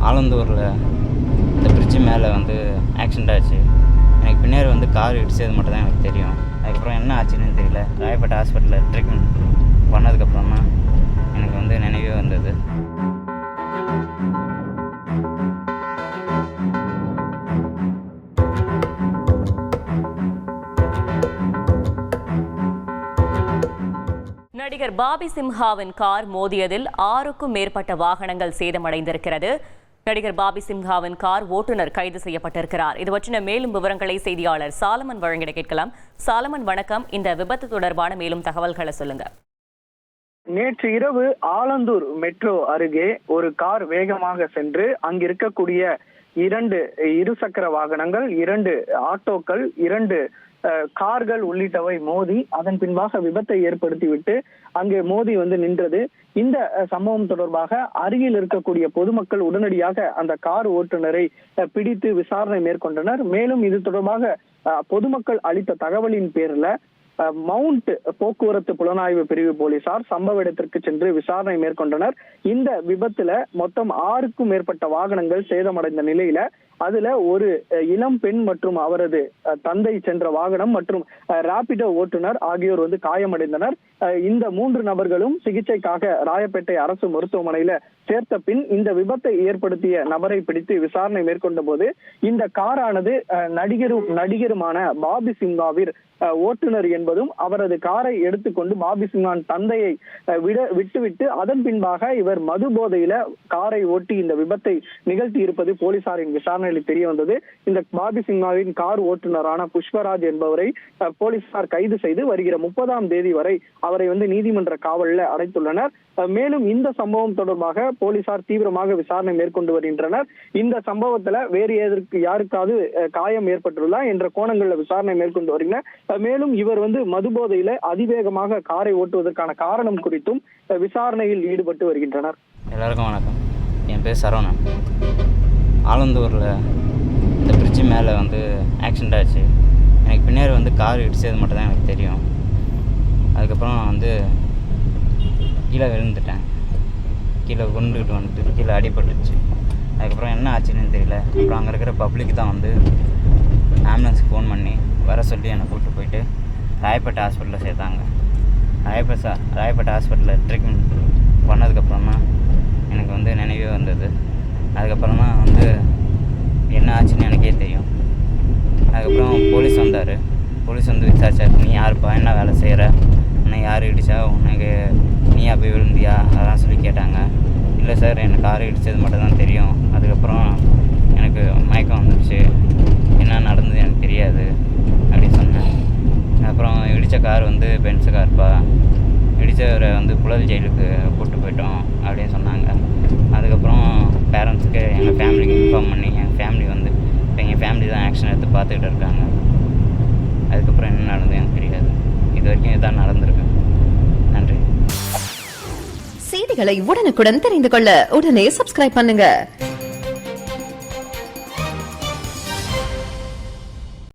ஆலந்தூரில் இந்த பிரிட்ஜு மேலே வந்து ஆக்சிடெண்ட் ஆச்சு. எனக்கு பின்னாடி வந்து கார் இடிச்சது மட்டும் தான் எனக்கு தெரியும். அதுக்கப்புறம் என்ன ஆச்சுன்னு தெரியல. ராயப்பேட்டை ஹாஸ்பிட்டலில் ட்ரீட்மெண்ட் பண்ணதுக்கப்புறம் தான் எனக்கு வந்து நினைவே வந்தது. நடிகர் பாபி சிம்ஹாவின் கார் மோதியதில் 6க்கும் மேற்பட்ட வாகனங்கள் சேதமடைந்திருக்கிறது. நடிகர் பாபி சிம்ஹாவின் கார் ஓட்டுநர் கைது செய்யப்பட்டிருக்கிறார். இது பற்றின மேலும் விவரங்களை செய்தியாளர் சாலமன் வழங்கிட கேட்கலாம். சாலமன், வணக்கம். இந்த விபத்து தொடர்பான மேலும் தகவல்களை சொல்லுங்க. நேற்று இரவு ஆலந்தூர் மெட்ரோ அருகே ஒரு கார் வேகமாக சென்று அங்கிருக்கக்கூடிய 2 இருசக்கர வாகனங்கள், 2 ஆட்டோக்கள், 2 கார்கள் உள்ளிட்டவை மோதி அதன் பின்பாக விபத்தை ஏற்படுத்திவிட்டு அங்கே மோதி வந்து நின்றது. இந்த சம்பவம் தொடர்பாக அருகில் இருக்கக்கூடிய பொதுமக்கள் உடனடியாக அந்த கார் ஓட்டுநரை பிடித்து விசாரணை மேற்கொண்டனர். மேலும் இது தொடர்பாக பொதுமக்கள் அளித்த தகவலின் பேரில் மவுண்ட் போக்குவரத்து புலனாய்வு பிரிவு போலீசார் சம்பவ இடத்திற்கு சென்று விசாரணை மேற்கொண்டனர். இந்த விபத்துல மொத்தம் 6க்கும் மேற்பட்ட வாகனங்கள் சேதமடைந்த நிலையில அதுல ஒரு இளம் பெண் மற்றும் அவரது தந்தை சென்ற வாகனம் மற்றும் ராபிடோ ஓட்டுநர் ஆகியோர் வந்து காயமடைந்தனர். இந்த 3 நபர்களும் சிகிச்சைக்காக ராயப்பேட்டை அரசு மருத்துவமனையில சேர்த்த பின் இந்த விபத்தை ஏற்படுத்திய நபரை பிடித்து விசாரணை மேற்கொண்ட போது இந்த காரானது நடிகருமான பாபி சிம்ஹாவின் ஓட்டுநர் என்பதும் அவரது காரை எடுத்துக்கொண்டு பாபி சிம்ஹாவின் தந்தையை விட்டுவிட்டு அதன் பின்பாக இவர் மது போதையில காரை ஓட்டி இந்த விபத்தை நிகழ்த்தி இருப்பது போலீசாரின் விசாரணையில் தெரிய வந்தது. இந்த பாபி சிம்ஹாவின் கார் ஓட்டுநரான புஷ்பராஜ் என்பவரை போலீசார் கைது செய்து வருகிற 30ஆம் தேதி வரை அவரை வந்து நீதிமன்ற காவலில் அடைத்துள்ளனர். மேலும் இந்த சம்பவம் தொடர்பாக போலீசார் தீவிரமாக விசாரணை மேற்கொண்டு வருகின்றனர். இந்த சம்பவத்துல வேறு யாருக்காவது காயம் ஏற்பட்டுள்ளதா என்ற கோணங்கள்ல விசாரணை மேற்கொண்டு வருகின்றனர். மேலும் இவர் வந்து மது போதையில அதிவேகமாக காரை ஓட்டுவதற்கான காரணம் குறித்தும் விசாரணையில் ஈடுபட்டு வருகின்றனர். எல்லாருக்கும் வணக்கம். என் பேர் சரவணன். ஆலந்தூரில் இந்த பிரிட்ஜு மேலே வந்து ஆக்சிடெண்ட் ஆச்சு. எனக்கு பின்னாடி வந்து கார் இடிச்சது மட்டும் தான் எனக்கு தெரியும். அதுக்கப்புறம் வந்து கீழே விழுந்துட்டேன். கீழே கொண்டுகிட்டு வந்துட்டு கீழே அடிபட்டுச்சு. அதுக்கப்புறம் என்ன ஆச்சுன்னு தெரியல. அப்புறம் அங்கே இருக்கிற பப்ளிக் தான் வந்து ஆம்புலன்ஸுக்கு ஃபோன் பண்ணி வர சொல்லி என்னை கூப்பிட்டு போயிட்டு ராயப்பேட்டை ஹாஸ்பிட்டலில் சேர்த்தாங்க. ராயப்பேட்டை ஹாஸ்பிட்டலில் ட்ரீட்மெண்ட் பண்ணதுக்கப்புறம் தான் எனக்கு வந்து நினைவே வந்தது. அதுக்கப்புறம் தான் வந்து என்ன ஆச்சுன்னு எனக்கே தெரியும். அதுக்கப்புறம் போலீஸ் வந்தார். போலீஸ் வந்து விசாரிச்சார், நீ யாருப்பா, என்ன வேலை செய்கிற, உன்னை யார் இடிச்சா, உனக்கு நீயா போய் விழுந்தியா, அதெல்லாம் சொல்லி கேட்டாங்க. இல்லை சார், எனக்கு கார் இடித்தது மட்டும் தான் தெரியும். அதுக்கப்புறம் எனக்கு மயக்கம் வந்துடுச்சு, என்ன நடந்தது எனக்கு தெரியாது அப்படின்னு சொன்னேன். அப்புறம் இடித்த கார் வந்து பென்ஸு கார்ப்பா, இடித்தவரை வந்து புழல் ஜெயிலுக்கு கூப்பிட்டு போயிட்டோம் அப்படின்னு சொன்னாங்க. அதுக்கப்புறம் பேரண்ட்ஸுக்கு எங்கள் ஃபேமிலிக்கு இன்ஃபார்ம் பண்ணி எங்கள் ஃபேமிலி வந்து இப்போ எங்கள் ஃபேமிலி தான் ஆக்ஷன் எடுத்து பார்த்துக்கிட்டு இருக்காங்க. அதுக்கப்புறம் என்ன நடந்தது எனக்கு தெரியாது. இது வரைக்கும் இதான் நடந்திருக்கு. நன்றி. செய்திகளை உடனுக்குடன் தெரிந்து கொள்ள உடனே சப்ஸ்கிரைப் பண்ணுங்க.